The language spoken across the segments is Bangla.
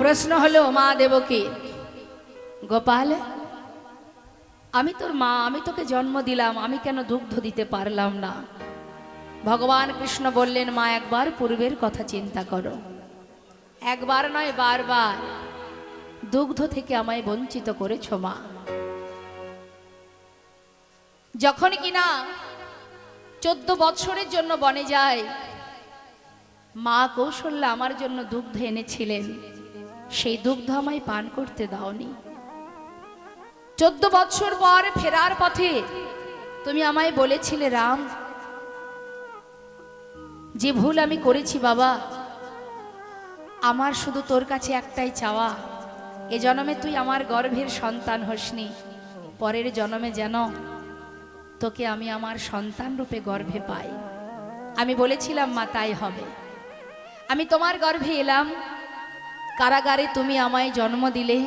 প্রশ্ন হলো, মা দেবকী, গোপাল, আমি তোর মা, আমি তোকে জন্ম দিলাম, আমি কেন দুগ্ধ দিতে পারলাম না? ভগবান কৃষ্ণ বললেন, মা একবার পূর্বের কথা চিন্তা করো, একবার নয় বারবার দুগ্ধ থেকে আমায় বঞ্চিত করেছ মা। যখন কিনা 14 বৎসরের জন্য বনে যায়, মা কৌশল্যা আমার জন্য দুগ্ধ এনেছিলেন, সেই দুগ্ধ আমায় পান করতে দাওনি। 14 বৎসর পর ফেরার পথে তুমি আমায় বলেছিলে, রাম, যে ভুল আমি করেছি বাবা, আমার শুধু তোর কাছে একটাই চাওয়া, এ জন্মে তুই আমার গর্ভের সন্তান হসনি, পরের জন্মে যেন তোকে আমি আমার সন্তান রূপে গর্ভে পাই। আমি বলেছিলাম, মা তাই হবে। আমি তোমার গর্ভে এলাম, কারাগারে তুমি আমায় জন্ম দিলে,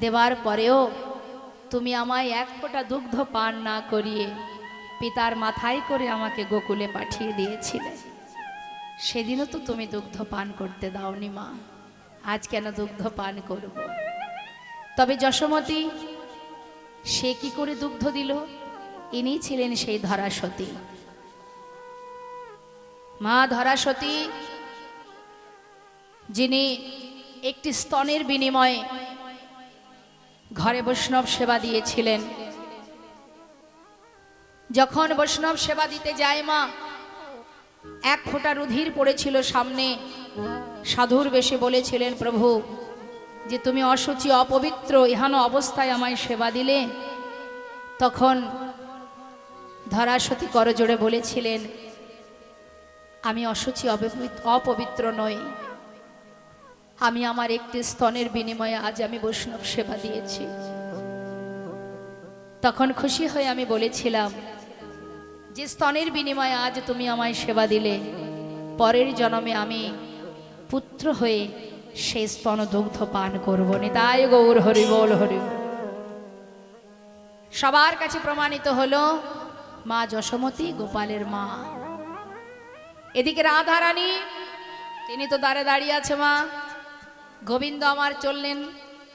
দেবার পরেও তুমি আমায় এক ফোঁটা দুগ্ধ পান না করিয়ে পিতার মাথায় করে আমাকে গোকুলে পাঠিয়ে দিয়েছিলে। সেদিনও তো তুমি দুগ্ধ পান করতে দাওনি মা, আজ কেন দুগ্ধ পান করব? তবে যশোমতী, সে কি করে দুগ্ধ দিল? ইনি ছিলেন সেই ধরাসতী মা, ধরাসতী, যিনি একটি স্তনের বিনিময়ে ঘরে বৈষ্ণব সেবা দিয়েছিলেন। যখন বৈষ্ণব সেবা দিতে যায় মা, এক ফোঁটা রুধির পড়েছিল সামনে, সাধুর বেশে বলেছিলেন, প্রভু, যে তুমি অশুচি অপবিত্র এহানো অবস্থায় আমায় সেবা দিলে। তখন ধরাসতী করজোড়ে বলেছিলেন, আমি অশুচি অপবিত্র নই, আমি আমার একটি স্তনের বিনিময়ে আজ আমি বৈষ্ণব সেবা দিয়েছি। তখন খুশি হয়ে আমি বলেছিলাম, যে স্তনের বিনিময়ে আজ তুমি আমায় সেবা দিলে, পরের জন্মে আমি পুত্র হয়ে সেই স্তন দুগ্ধ পান করব। নিতাই গৌর হরি বল হরি। সবার কাছে প্রমাণিত হলো মা যশোমতী গোপালের মা। এদিকে রাধারানী, তিনি তো দ্বারে দাঁড়িয়ে আছে মা। গোবিন্দ আমার চললেন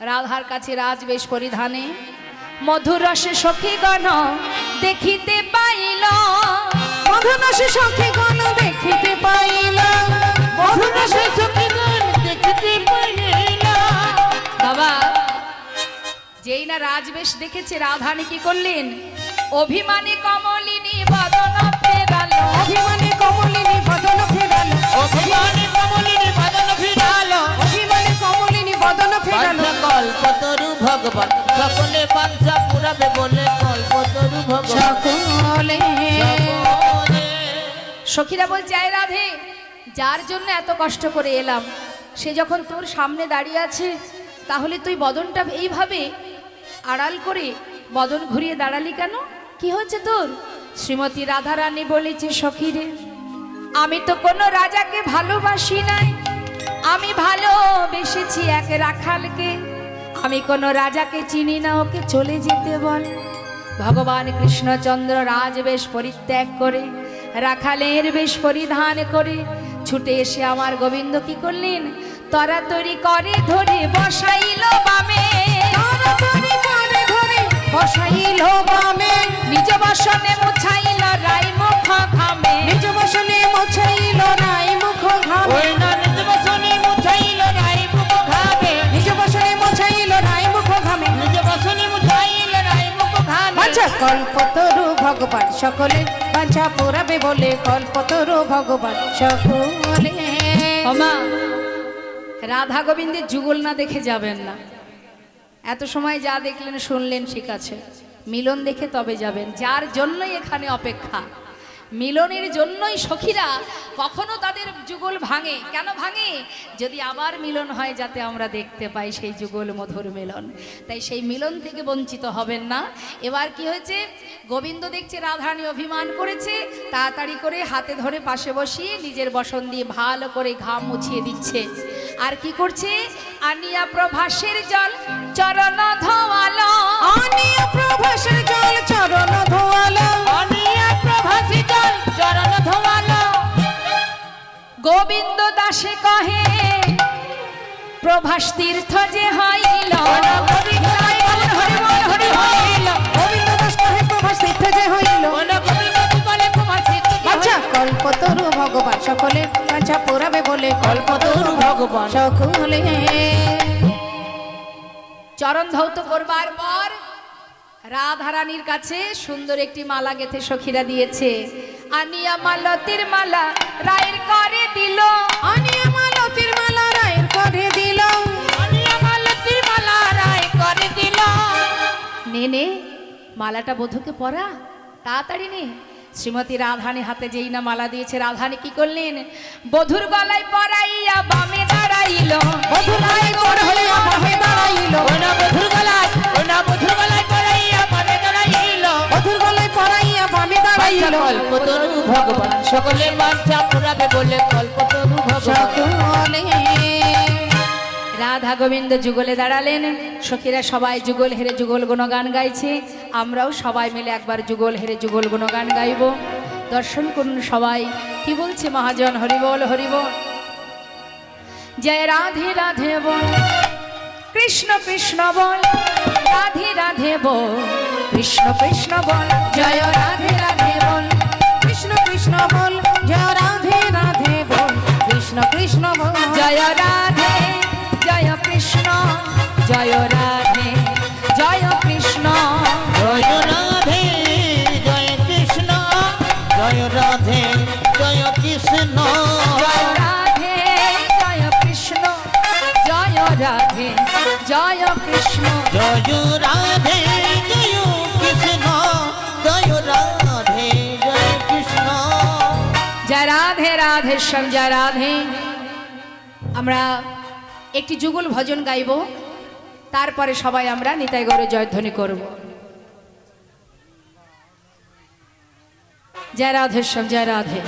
রাধার কাছে রাজবেশ পরিধানে। মধুর রসে সখীগণ দেখিতে পাইল, মধুর রসে সখীগণ দেখিতে পাইল, মধুর রসে সখীগণ দেখিতে পাইল। বাবা, যেই না রাজবেশ দেখেছে, রাধারানী কি করলেন? অভিমানী কমলিনী বদন ফেরাল, অভিমানী কমলিনী বদন ফেরাল, অভিমানী কমলিনী বদন ফিরাল, অভিমানী কমলিনী বদন ফেরাল। কল্পতরু ভগবান সকলে বাঞ্ছা পুরাবে বলে, কল্পতরু ভগবান সকলে। সখীরা বলছে, আয় রাধে, যার জন্য এত কষ্ট করে এলাম, সে যখন তোর সামনে দাঁড়িয়ে আছে, তাহলে তুই বদনটা এইভাবে আড়াল করে বদন ঘুরিয়ে দাঁড়ালি কেন? কি হচ্ছে তোর? শ্রীমতী রাধারানী বলেছে, সখীরে, আমি তো কোনো রাজাকে ভালোবাসি নাই, আমি ভালোবেসেছি এক রাখালকে। আমি কোনো রাজাকে চিনি না, ওকে চলে যেতে বল। ভগবান কৃষ্ণচন্দ্র রাজবেশ পরিত্যাগ করে, রাখালের বেশ পরিধান করে ছুটে এসে আমার গোবিন্দ কি করলেন? তরাতরি করে ধরে বসাইল বামে, তরাতরি করে ধরে বসাইল বামে, নিজ বসনে মুছাইল রাই মুখ ঘামে, নিজ বসনে মুছাইল রাই মুখ ঘামে, ওই না নিজ বসনে মুছাইল রাই মুখ ঘামে, নিজ বসনে মুছাইল রাই মুখ ঘামে, নিজ বসনে মুছাইল রাই মুখ ঘামে। বাঞ্ছা কল্পতরু ভগবান সকলে, বাঞ্ছা পুরাবে বলে, কল্পতরু ভগবান সকলে। ওমা, রাধা গোবিন্দের যুগল না দেখে যাবেন না। এত সময় যা দেখলেন শুনলেন, ঠিক আছে, মিলন দেখে তবে যাবেন। যার জন্যই এখানে অপেক্ষা, মিলনের জন্যই সখীরা কখনো তাদের যুগল ভাঙে। কেন ভাঙে? যদি আবার মিলন হয়, যাতে আমরা দেখতে পাই সেই যুগল মধুর মিলন। তাই সেই মিলন থেকে বঞ্চিত হবেন না। এবার কি হয়েছে? গোবিন্দ দেখছে রাধারানী অভিমান করেছে, তাড়াতাড়ি করে হাতে ধরে পাশে বসিয়ে নিজের বসন দিয়ে ভালো করে ঘাম মুছিয়ে দিচ্ছে। আর কি করছে? আনিয়া প্রভাসের জল চরণ ধোয়ালো, আনিয়া প্রভাসের জল চরণ ধোয়ালো, আনিয়া প্রভাসী জল চরণ ধোয়ালো। গোবিন্দ দাসে কহে প্রভাস তীর্থ যে হইল হরি বল হরি হইল গোবিন্দ দাস কহে প্রভাস তীর্থ যে হইল বল গোবিন্দ বলে প্রভাস তীর্থ যে আচ্ছা কল্পতরু ভগবান সকলে বাঞ্ছা পুরাবে বলে কল্পতরু ভগবান সকলে চরণ ধৌত করবার পর রাধারানীর কাছে সুন্দর একটি মালা গেথে সখীরা দিয়েছে। আনিয়া মালতির মালা রায়ের করে দিল, আনিয়া মালতির মালা রায়ের করে দিল, আনিয়া মালতির মালা রায় করে দিল। নে নে মালাটা বধূকে পরা, তাড়াতাড়ি নে। শ্রীমতী রাধানী হাতে যেই না মালা দিয়েছে, রাধানী কি করলেন? বধুর গলায় পরাইয়া বামে দাঁড়াইল, বধুর গলায় পরাইয়া বামে দাঁড়াইল, ওনা বধুর গলায় পড়াইয়া মনে দাঁড়াইল। বধুর গলায় পরাইয়া বামে দাঁড়াইল, কল্পতরু ভগবান সকলে বাঞ্ছা পুরাবে বলে কল্পতরু ভগবান সকলে রাধা গোবিন্দ যুগলে দাঁড়ালেন। সখীরা সবাই যুগল হেরে যুগল গুণগান গাইছে। আমরাও সবাই মিলে একবার যুগল হেরে যুগল গুণগান গাইব। দর্শন করুন সবাই। কি বলছে মহাজন? হরিবল হরিবল। জয় রাধে রাধে বল, কৃষ্ণ কৃষ্ণ বল, রাধে রাধে বল, কৃষ্ণ কৃষ্ণ বল, জয় রাধে রাধে বল, কৃষ্ণ কৃষ্ণ বল, জয় রাধে রাধে বল, কৃষ্ণ কৃষ্ণ বল, জয় রাধে জয় কৃষ্ণ, জয় রাধে জয় কৃষ্ণ, জয় রাধে জয় কৃষ্ণ, জয় রাধে জয় কৃষ্ণ, জয় রাধে জয় কৃষ্ণ, জয় রাধে জয় কৃষ্ণ, জয় রাধে জয় কৃষ্ণ, জয় রাধে জয় কৃষ্ণ। জয় রাধে রাধে শ্যাম জয় রাধে। আমরা একটি যুগল ভজন গাইব, তারপরে সবাই আমরা নিতাই গৌরে জয়ধ্বনি করব। জয় রাধে শ্যাম জয় রাধে।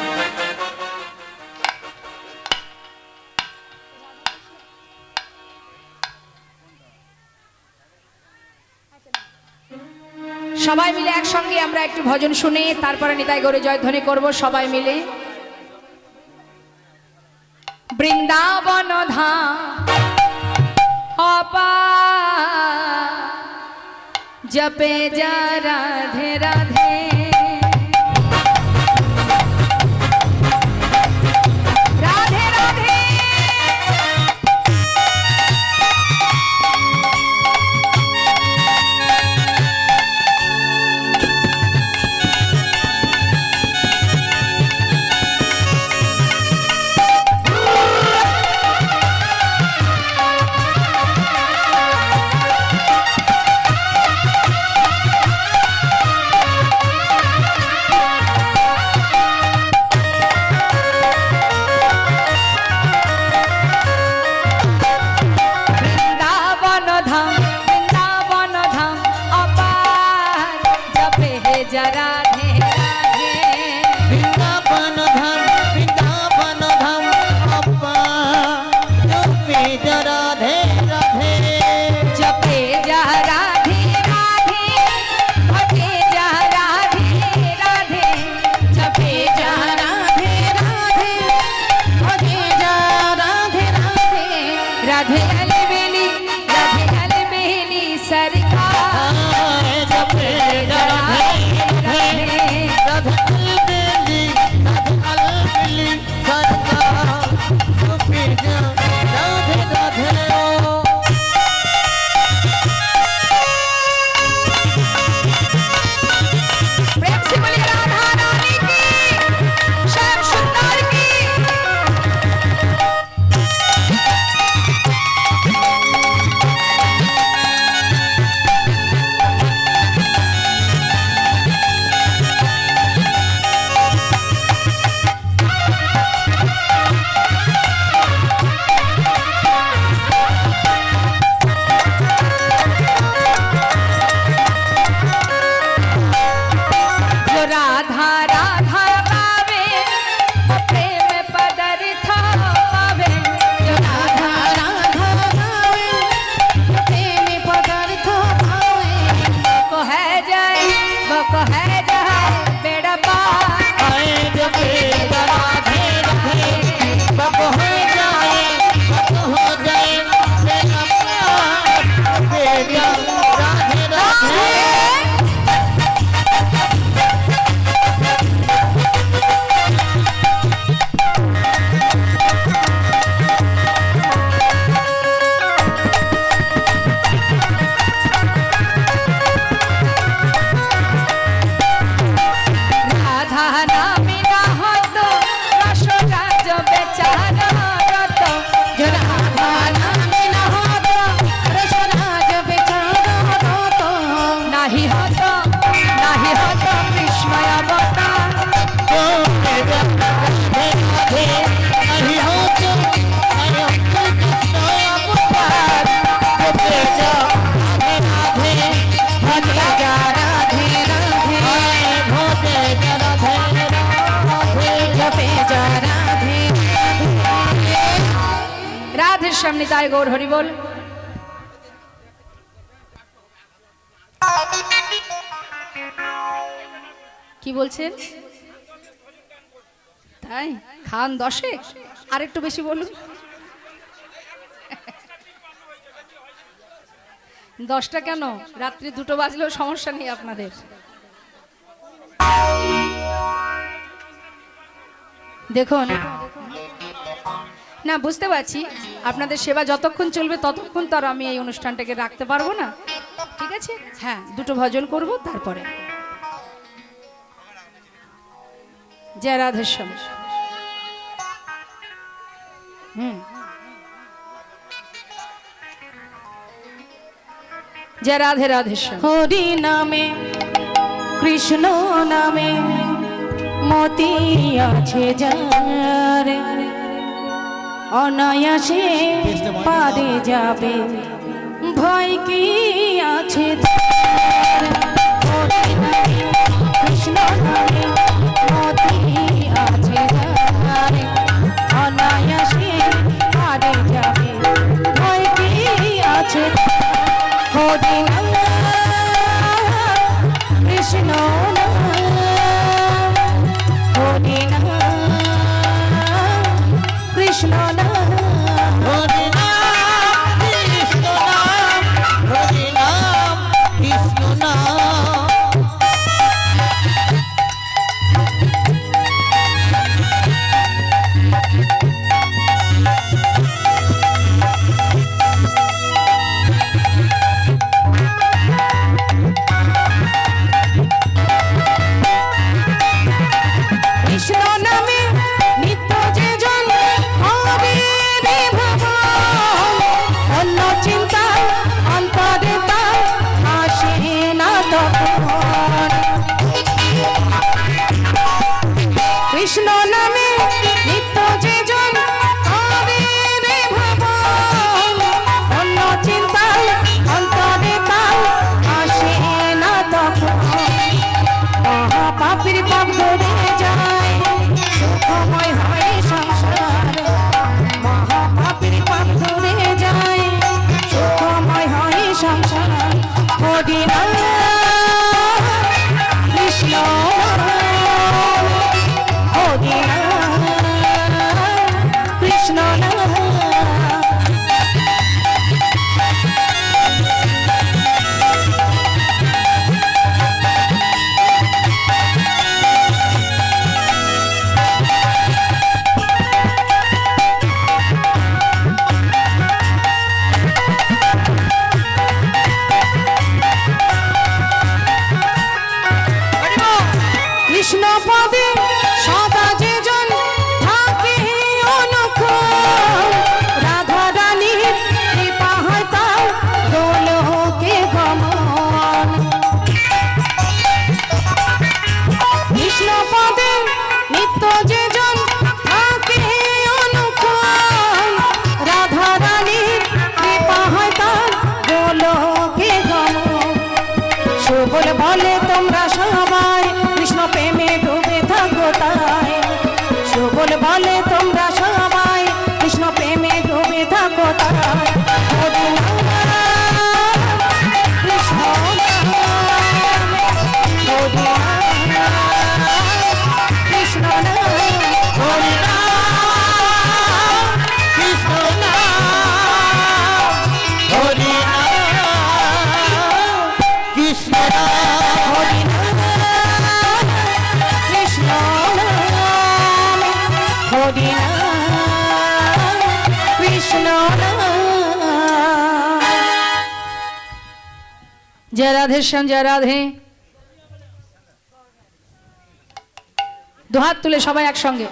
সবাই মিলে একসঙ্গে আমরা একটু ভজন শুনে তারপরে নিতাই গৌরে জয়ধ্বনি করব সবাই মিলে। বৃন্দাবন ধাম অপার, জপে যা রাধে রাধে, রাধে রাধে। বৃন্দাবন ধাম, বৃন্দাবন ধাম অপার, জপে যা রাধে রাধে, বৃন্দাবন ধাম, বৃন্দাবন ধাম অপা, জপে যা রাধে রাধে, জপে যা রাধে রাধে, ভজে যা রাধে রাধে, জপে যা রাধে রাধে, ভজে যা রাধে রাধে, রাধে अलबेली, राधे अलबेली सरकार, জপে যা রাধে রাধে, রাধে अलबेली, রাধে अलबेली সরকার, জপে যা রাধে রাধে। प्रेम से बोलिए राधा रानी की, श्याम सुंदर की। রাধেশ্যাম নিতাই গৌর হরি বল। কি বলছেন? তাই খান 10-এ, আর একটু বেশি বলুন। 10টা কেন, রাত্রি 2টো বাজলেও সমস্যা নেই আপনাদের। দেখুন না, বুঝতে পারছি আপনাদের সেবা যতক্ষণ চলবে ততক্ষণ তো আর আমি এই অনুষ্ঠানটাকে রাখতে পারবো না, ঠিক আছে? হ্যাঁ, 2টো ভজন করব, তারপরে জয় রাধেশ্যাম। জয় রাধে রাধেশ্যাম। হরি নামে কৃষ্ণ নামে মতি আছে যার, অনায়াসে পারে যাবে ভয় কি আছে তার। হরি নামে কৃষ্ণ নামে মতি আছে যার, অনায়াসে পারে যাবে ভয় কি আছে তার। হরি নাম কৃষ্ণ নাম, হরি নাম কৃষ্ণ নাম, হরি নাম কৃষ্ণ নাম, হরি নাম কৃষ্ণ নাম। কৃষ্ণ নামে নিত্য যে জন হবে রে ভগবান, অন্য চিন্তা অন্তরে তার আসে না তখন। কৃষ্ণ নামে নিত্য যে জন হবে রে ভগবান, অন্য চিন্তা অন্তরে তার আসে না তখন। মহাপাপীর পাপ ধরে যায়, সুখময় হয় সংসার। মহাপাপীর পাপ ধরে যায়, সুখময় হয় সংসার। হরি নাম কৃষ্ণ নাম, হরি নাম কৃষ্ণ নাম। কৃষ্ণ পদে সদা যে জন থাকে অনুক্ষণ, রাধা রানীর কৃপা হয় তার গোলকে গমন। কৃষ্ণ পদে নিত্য যে জন থাকে অনুক্ষণ, রাধা রানীর কৃপা হয় তার গোলকে গমন। সুবল বলে তোমরা সবাই কৃষ্ণ প্রেমে ডুবে থাকো তাই, সুবল বলে তোমরা সবাই কৃষ্ণ প্রেমে ডুবে থাকো তাই। হরি নাম কৃষ্ণ নাম, হরি নাম কৃষ্ণ নাম, হরি নাম কৃষ্ণ নাম, হরি নাম কৃষ্ণ নাম। হরি নাম কৃষ্ণ নাম, হরি নাম কৃষ্ণ নাম। জয় রাধেশ্যাম, জয় রাধে। দুহাত তুলে সবাই একসঙ্গে।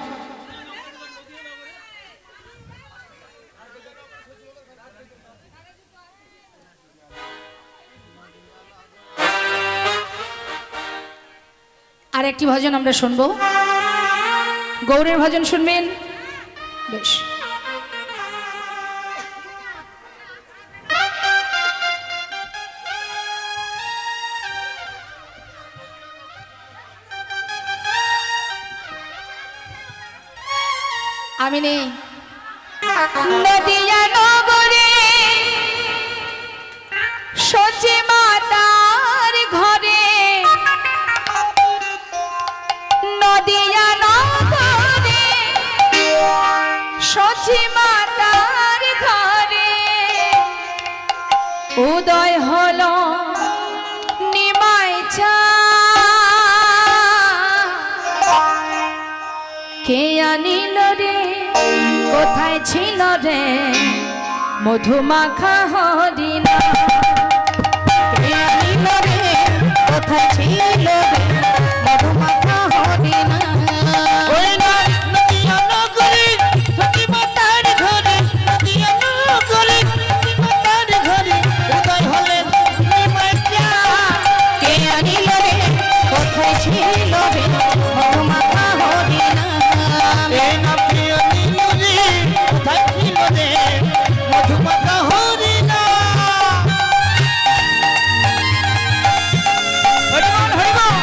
আর একটি ভজন আমরা শুনবো, গৌরের ভজন শুনবেন। বেশ, আমি নেই। নদিয়া নগর উদয় হলো নিমাই কে আনিল রে কোথায় ছিল রে মধুমাখা হরিণা কে আনিল রে কোথায় ছিল রে মধুমাখা হরিণা ওই না নদিয়া নগরী সতী মাতার ঘরে নদিয়া নগরী সতী মাতার ঘরে উদয় হলেন নিমাই কে আনিল রে কোথায় ছিল রে মধুমাখা হরিণা এই না প্রিয় নীলুরি কোথায় ছিল রে মধুমাখা হরিণা হরিবল হরিবল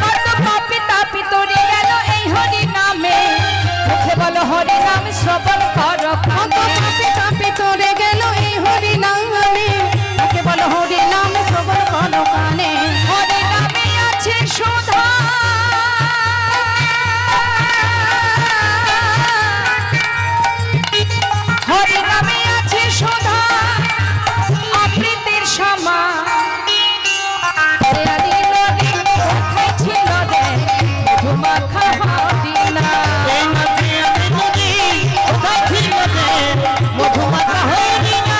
কত পাপি তাপি তরি গেল এই হরি নামে মুখে বলো হরি নাম শ্রবণ কর কত পাপি তাপি তোরে গেল এই হরি নামে তাকে বলো হরি নাম শ্রবণ করো কানে হরি নামে আছে সুধা হরি নামে আছে সুধা অমৃতের সমা কে আনিল রে কোথায় ছিল রে মধুমাখা হরিণা এই না প্রিয় নীলুরি কোথায় ছিল রে মধুমাখা হরিণা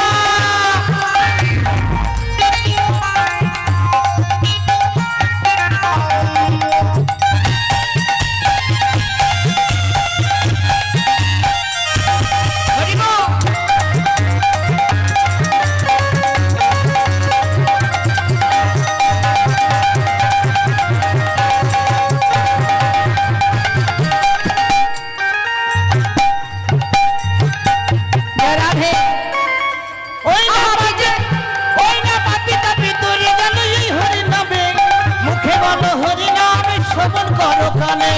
রাধে ওই না ওই না পাপি তাপি তরি গেল এই হরি নামে মুখে বলো হরি নাম শ্রবণ করো কানে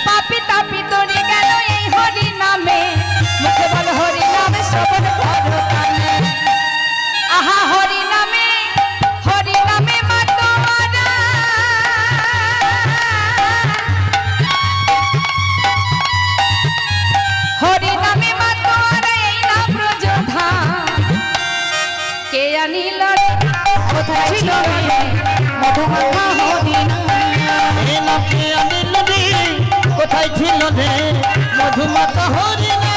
পাপি তাপি তরি গেল এই হরি নামে মুখে বল হরি নামে শ্রবণ করো কানে আহা হরি নামে মা তোমারা হরি নামে মা তোমারা এই নাম ব্রজধা কে আনিল রে কোথায় ছিল রে মধুমাখা হরিণা এই না প্রিয় নীলুরি কোথায় ছিল রে মধুমাখা হরিণা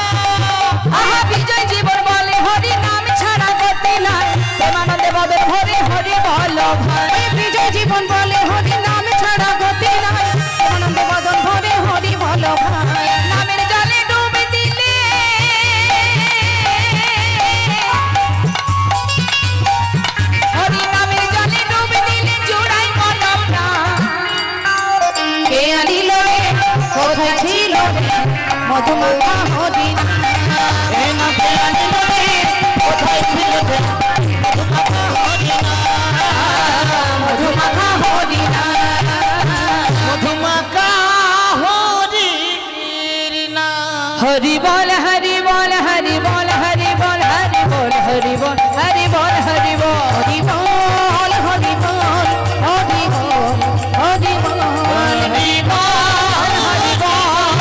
আহা বিজয় জীবন বলে হরি নাম ছাড়া গতি নাই প্রেমানন্দে বদল হরি হরি বল ভাই ওই বিজয় জীবন বলে হরি নাম ছাড়া গতি নাই আনন্দ বদন ভরে হরি বলো ভাই নামের জলে ডুবে দিলে হরি নামের জলে ডুবে দিলে জোড়াই মন প্রাণ কে আনিল রে কোথায় ছিল রে মধুমাখা হরিণা এই না প্রিয় নীলুরি কোথায় ছিল রে মধুমাখা হরিণা মধুমাখা হরিণা মধুমাখা হরিণা হরি বল হরি বল হরি বল হরি বল হরি বল হরি বল হরি বল হরি বল হরি বল হরি বল হরি বল হরি বল হরি বল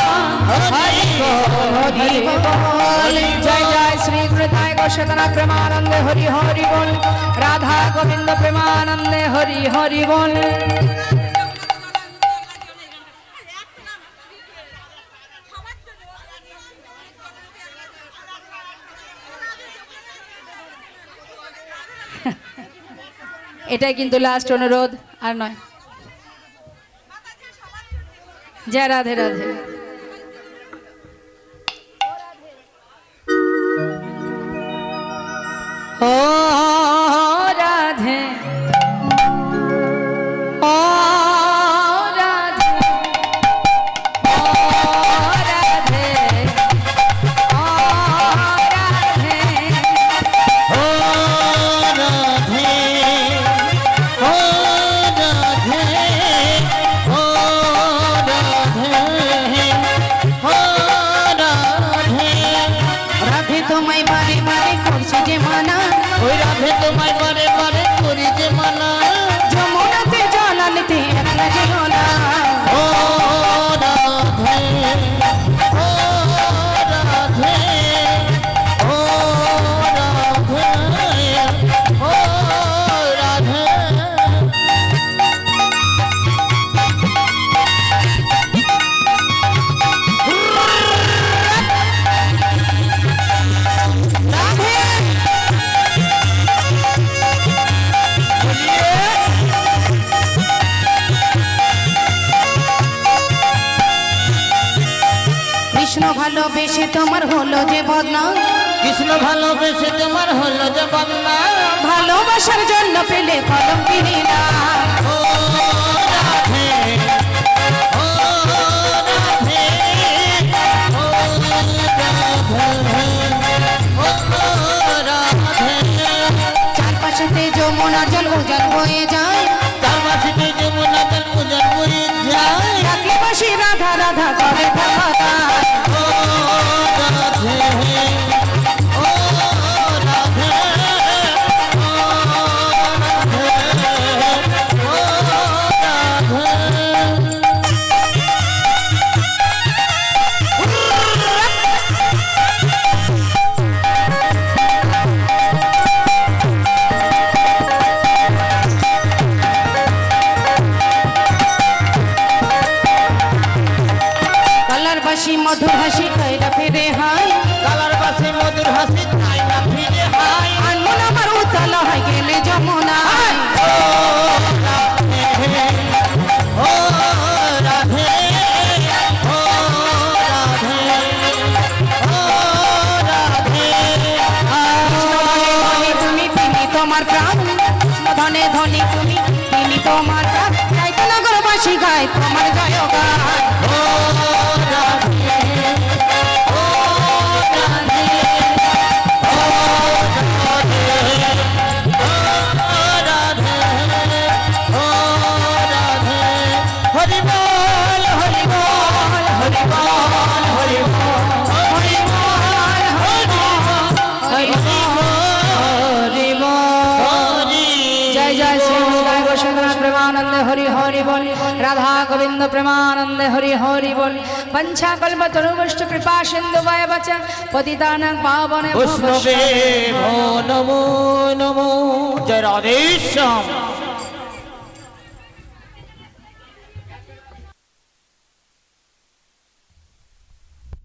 হরি বল হরি বল জয় জয় শ্রী গুরুতায় গোস্বতনা প্রেমানন্দে হরি হরি বল রাধা গোবিন্দ প্রেমানন্দে হরি হরি বল এটাই কিন্তু লাস্ট অনুরোধ আর নয় জয় রাধে রাধে ও রাধে ও রাধে ও রাধে ও রাধে ও রাধে ও রাধে ও ভালোবেসে তোমার হলো যে বদনাম, কৃষ্ণ ভালোবেসে তোমার হলো যে বদনাম। ভালোবাসার জন্য পেলে কলম কিনি না। ও রাধে, ও রাধে, ও রাধে, ও রাধে। চারপাশেতে যমুনার জল উজান বয়ে যায়, তার মাসিতে যমুনা জল উজান বয়ে যায়। ডাকলে বাসি রাধা রাধা করে থাকা। ও রাধে, ও রাধে, ও রাধে, ও রাধে। কালার বাসি মধুর হাসি কইরা ফিরে হাই, কালার বাসে মধুর হাসি তাই না ফিরে হাই। আনমন আমার উতল হয়ে গেলে যমুনায়। ও রাধে, ও রাধে, ও রাধে, ও রাধে। ধনে তুমি তিনি তোমার প্রাণ, ধনে ধনে তুমি তিনি তোমার প্রাণ। গাইতে নগরবাসী গায় তোমার জয় গান। ও রাধে, ও রাধে, ও রাধে, ও রাধে, ও রাধে। হরি বল, হরি বল, হরি বল, হরি বল, হরি বল, হরি বল, হরি বল। जय जय श्री हृदय गोस्वामी प्रेमानंद हरि हरि बोल। राधा गोविंद प्रेमानंद हरि हरि बोल। पंचा कल्प तरुवष्ट कृपा सिंधु वय बच पतितानां पावने वैष्णवे भो नमो नमो। जय राधेश्याम।